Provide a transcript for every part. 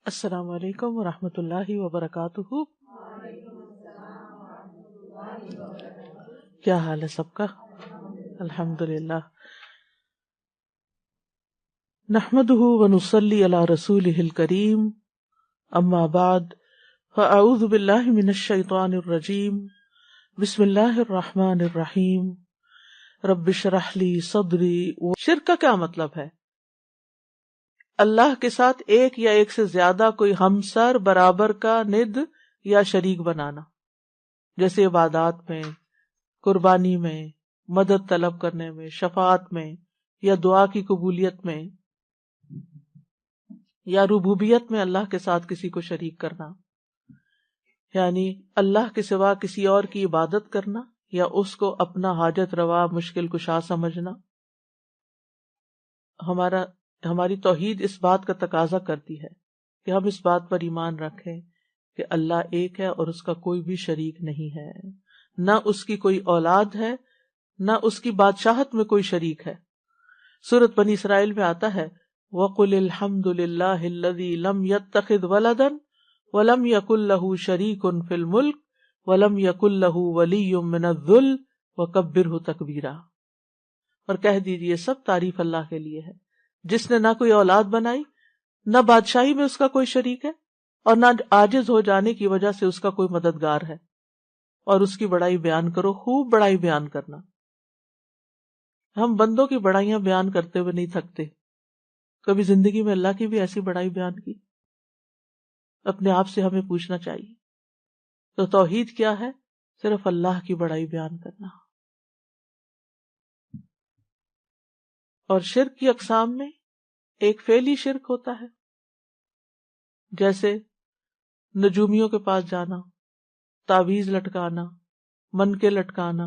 السلام علیکم ورحمۃ اللہ وبرکاتہ. کیا حال ہے سب کا؟ الحمد للہ. نحمده ونصلی علی رسولہ الکریم. اما بعد فاعوذ باللہ من الشیطان الرجیم. بسم اللہ الرحمن الرحیم. رب اشرح لی صدری. شرک کا کیا مطلب ہے؟ اللہ کے ساتھ ایک یا ایک سے زیادہ کوئی ہمسر، برابر کا، ند یا شریک بنانا، جیسے عبادات میں، قربانی میں، مدد طلب کرنے میں، شفاعت میں، یا دعا کی قبولیت میں، یا ربوبیت میں اللہ کے ساتھ کسی کو شریک کرنا، یعنی اللہ کے سوا کسی اور کی عبادت کرنا یا اس کو اپنا حاجت روا، مشکل کشا سمجھنا. ہماری توحید اس بات کا تقاضا کرتی ہے کہ ہم اس بات پر ایمان رکھیں کہ اللہ ایک ہے اور اس کا کوئی بھی شریک نہیں ہے، نہ اس کی کوئی اولاد ہے، نہ اس کی بادشاہت میں کوئی شریک ہے. سورۃ بنی اسرائیل میں آتا ہے وَقُلِ الْحَمْدُ لِلَّهِ الَّذِي لَمْ يَتَّخِذْ وَلَدًا وَلَمْ يَكُنْ لَهُ شَرِيكٌ فِي الْمُلْكِ وَلَمْ يَكُنْ لَهُ وَلِيٌّ مِّنَ الذُّلِّ وَكَبِّرْهُ تَكْبِيرًا. اور کہہ دیجئے سب تعریف اللہ کے لیے ہے جس نے نہ کوئی اولاد بنائی، نہ بادشاہی میں اس کا کوئی شریک ہے، اور نہ عاجز ہو جانے کی وجہ سے اس کا کوئی مددگار ہے. اور اس کی بڑائی بیان کرو، خوب بڑائی بیان کرنا. ہم بندوں کی بڑائیاں بیان کرتے ہوئے نہیں تھکتے. کبھی زندگی میں اللہ کی بھی ایسی بڑائی بیان کی؟ اپنے آپ سے ہمیں پوچھنا چاہیے. تو توحید کیا ہے؟ صرف اللہ کی بڑائی بیان کرنا. اور شرک کی اقسام میں ایک فعلی شرک ہوتا ہے، جیسے نجومیوں کے پاس جانا، تعویذ لٹکانا، منکے لٹکانا،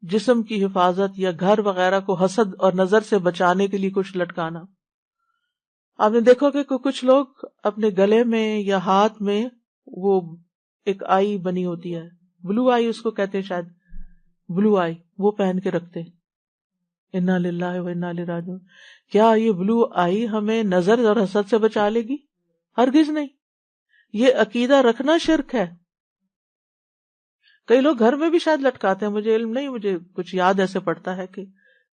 جسم کی حفاظت یا گھر وغیرہ کو حسد اور نظر سے بچانے کے لیے کچھ لٹکانا. آپ نے دیکھو کہ کچھ لوگ اپنے گلے میں یا ہاتھ میں وہ ایک آئی بنی ہوتی ہے، بلو آئی اس کو کہتے ہیں شاید، بلو آئی وہ پہن کے رکھتے ہیں. انا للہ و انا الیہ راجعون. کیا یہ بلو آئی ہمیں نظر اور حسد سے بچا لے گی؟ ہرگز نہیں. یہ عقیدہ رکھنا شرک ہے. کئی لوگ گھر میں بھی شاید لٹکاتے ہیں، مجھے علم نہیں، مجھے کچھ یاد ایسے پڑتا ہے کہ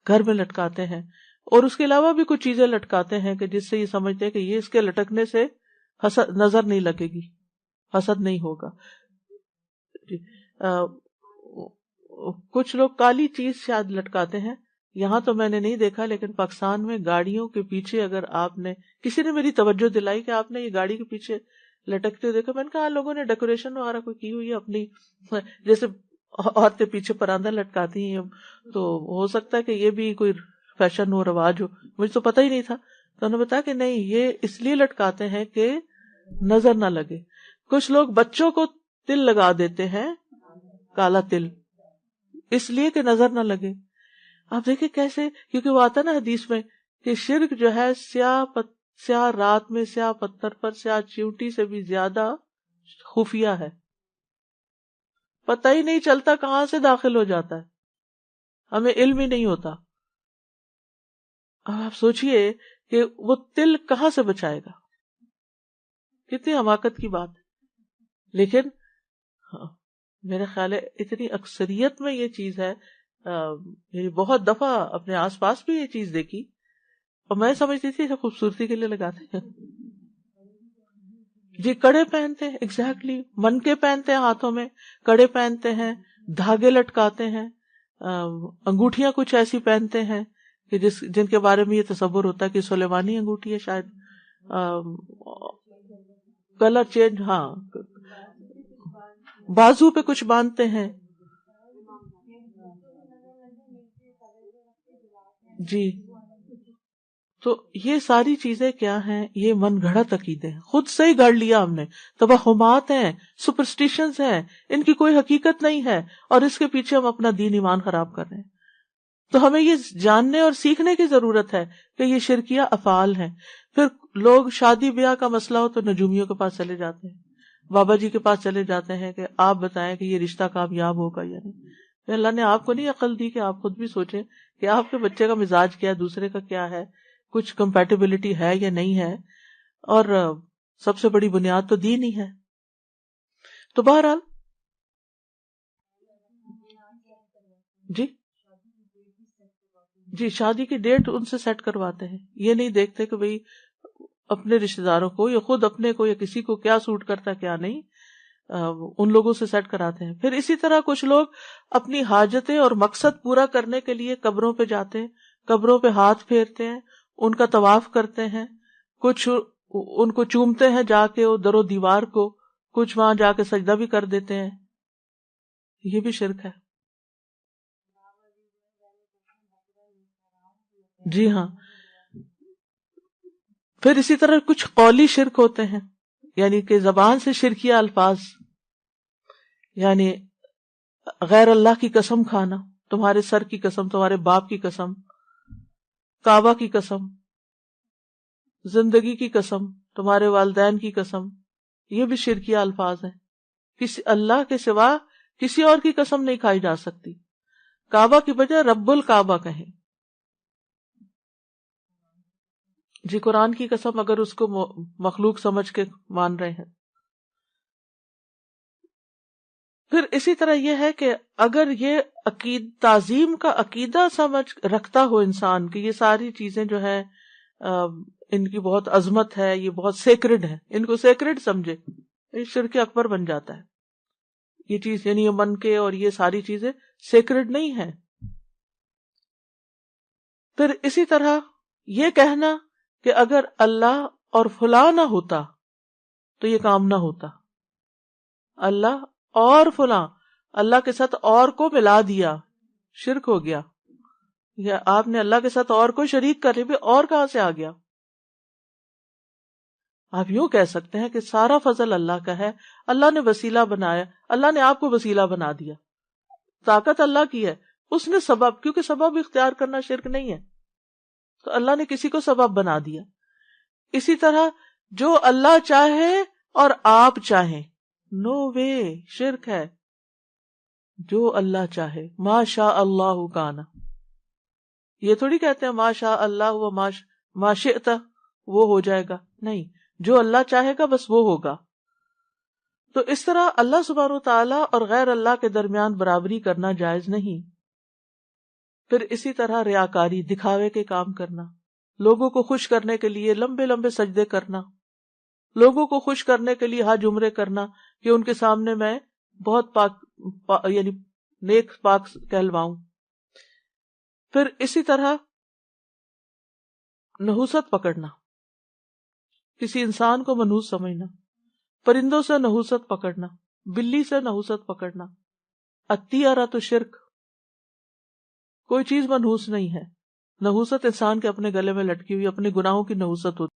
گھر میں لٹکاتے ہیں. اور اس کے علاوہ بھی کچھ چیزیں لٹکاتے ہیں کہ جس سے یہ سمجھتے ہیں کہ یہ اس کے لٹکنے سے حسد نظر نہیں لگے گی، حسد نہیں ہوگا. کچھ لوگ کالی چیز شاید لٹکاتے ہیں. یہاں تو میں نے نہیں دیکھا، لیکن پاکستان میں گاڑیوں کے پیچھے اگر آپ نے، کسی نے میری توجہ دلائی کہ آپ نے یہ گاڑی کے پیچھے لٹکتے دیکھا. میں نے کہا لوگوں نے ڈیکوریشن وغیرہ کوئی کی ہوئی ہے اپنی، جیسے عورتیں پیچھے پراندہ لٹکاتی ہیں، تو ہو سکتا ہے کہ یہ بھی کوئی فیشن ہو، رواج ہو. مجھے تو پتہ ہی نہیں تھا. تو انہوں نے بتایا کہ نہیں، یہ اس لیے لٹکاتے ہیں کہ نظر نہ لگے. کچھ لوگ بچوں کو تل لگا دیتے ہیں، کالا تل، اس لیے کہ نظر نہ لگے. آپ دیکھیں کیسے، کیونکہ وہ آتا نا حدیث میں کہ شرک جو ہے سیاہ رات میں سیاہ پتھر پر سیاہ چیونٹی سے بھی زیادہ خفیہ ہے، پتہ ہی نہیں چلتا کہاں سے داخل ہو جاتا ہے، ہمیں علم ہی نہیں ہوتا. اب آپ سوچئے کہ وہ تل کہاں سے بچائے گا، کتنی حماقت کی بات ہے. لیکن میرا خیال ہے اتنی اکثریت میں یہ چیز ہے، یعنی بہت دفعہ اپنے آس پاس بھی یہ چیز دیکھی، اور میں سمجھتی تھی اسے خوبصورتی کے لیے لگاتے ہیں. جی کڑے پہنتے ہیں، ایگزیکٹلی منکے پہنتے ہیں، ہاتھوں میں کڑے پہنتے ہیں، دھاگے لٹکاتے ہیں، انگوٹھیاں کچھ ایسی پہنتے ہیں کہ جن کے بارے میں یہ تصور ہوتا ہے کہ سلیمانی انگوٹھی ہے شاید، کلر چینج، ہاں، بازو پہ کچھ باندھتے ہیں. جی تو یہ ساری چیزیں کیا ہیں؟ یہ من گھڑت عقیدے ہیں، خود سے ہی گھڑ لیا ہم نے، توہمات ہیں، سپرسٹیشنز ہیں، ان کی کوئی حقیقت نہیں ہے، اور اس کے پیچھے ہم اپنا دین ایمان خراب کر رہے ہیں. تو ہمیں یہ جاننے اور سیکھنے کی ضرورت ہے کہ یہ شرکیہ افعال ہیں. پھر لوگ شادی بیاہ کا مسئلہ ہو تو نجومیوں کے پاس چلے جاتے ہیں، بابا جی کے پاس چلے جاتے ہیں کہ آپ بتائیں کہ یہ رشتہ کامیاب ہوگا یا نہیں. اللہ نے آپ کو نہیں عقل دی کہ آپ خود بھی سوچیں کہ آپ کے بچے کا مزاج کیا ہے، دوسرے کا کیا ہے، کچھ کمپیٹیبلٹی ہے یا نہیں ہے. اور سب سے بڑی بنیاد تو دین ہی ہے. تو بہرحال جی شادی کی ڈیٹ ان سے سیٹ کرواتے ہیں. یہ نہیں دیکھتے کہ بھئی اپنے رشتہ داروں کو یا خود اپنے کو یا کسی کو کیا سوٹ کرتا ہے کیا نہیں، ان لوگوں سے سیٹ کراتے ہیں. پھر اسی طرح کچھ لوگ اپنی حاجتیں اور مقصد پورا کرنے کے لیے قبروں پہ جاتے ہیں، قبروں پہ ہاتھ پھیرتے ہیں، ان کا طواف کرتے ہیں، کچھ ان کو چومتے ہیں جا کے وہ در و دیوار کو، کچھ وہاں جا کے سجدہ بھی کر دیتے ہیں. یہ بھی شرک ہے. جی ہاں. پھر اسی طرح کچھ قولی شرک ہوتے ہیں، یعنی کہ زبان سے شرکیہ الفاظ، یعنی غیر اللہ کی قسم کھانا، تمہارے سر کی قسم، تمہارے باپ کی قسم، کعبہ کی قسم، زندگی کی قسم، تمہارے والدین کی قسم، یہ بھی شرکیہ الفاظ ہیں. کسی اللہ کے سوا کسی اور کی قسم نہیں کھائی جا سکتی. کعبہ کی بجائے رب الکعبہ کہیں. جی قرآن کی قسم اگر اس کو مخلوق سمجھ کے مان رہے ہیں. پھر اسی طرح یہ ہے کہ اگر یہ تعظیم کا عقیدہ سمجھ رکھتا ہو انسان کہ یہ ساری چیزیں جو ہیں ان کی بہت عظمت ہے، یہ بہت سیکرڈ ہے، ان کو سیکرڈ سمجھے، یہ شرک اکبر بن جاتا ہے. یہ چیز یعنی یہ من کے اور یہ ساری چیزیں سیکرڈ نہیں ہیں. پھر اسی طرح یہ کہنا کہ اگر اللہ اور فلاں نہ ہوتا تو یہ کام نہ ہوتا. اللہ اور فلاں، اللہ کے ساتھ اور کو ملا دیا، شرک ہو گیا. یا آپ نے اللہ کے ساتھ اور کو شریک کر لی، اور کہاں سے آ گیا؟ آپ یوں کہہ سکتے ہیں کہ سارا فضل اللہ کا ہے، اللہ نے وسیلہ بنایا، اللہ نے آپ کو وسیلہ بنا دیا. طاقت اللہ کی ہے، اس نے سبب، کیونکہ سبب اختیار کرنا شرک نہیں ہے، تو اللہ نے کسی کو سبب بنا دیا. اسی طرح جو اللہ چاہے اور آپ چاہیں، نو وے، شرک ہے. جو اللہ چاہے، ما شاء اللہ کان، یہ تھوڑی کہتے ہیں ما شاء اللہ و ما شئت وہ ہو جائے گا، نہیں، جو اللہ چاہے گا بس وہ ہوگا. تو اس طرح اللہ سبحانہ و تعالیٰ اور غیر اللہ کے درمیان برابری کرنا جائز نہیں. پھر اسی طرح ریاکاری، دکھاوے کے کام کرنا، لوگوں کو خوش کرنے کے لیے لمبے لمبے سجدے کرنا، لوگوں کو خوش کرنے کے لیے حج عمرے کرنا کہ ان کے سامنے میں بہت پاک یعنی نیک پاک کہلواؤں. پھر اسی طرح نحوست پکڑنا، کسی انسان کو منحوس سمجھنا، پرندوں سے نحوست پکڑنا، بلی سے نحوست پکڑنا. الطیرۃ شرک، کوئی چیز منحوس نہیں ہے. نحوست انسان کے اپنے گلے میں لٹکی ہوئی اپنے گناہوں کی نحوست ہوتی.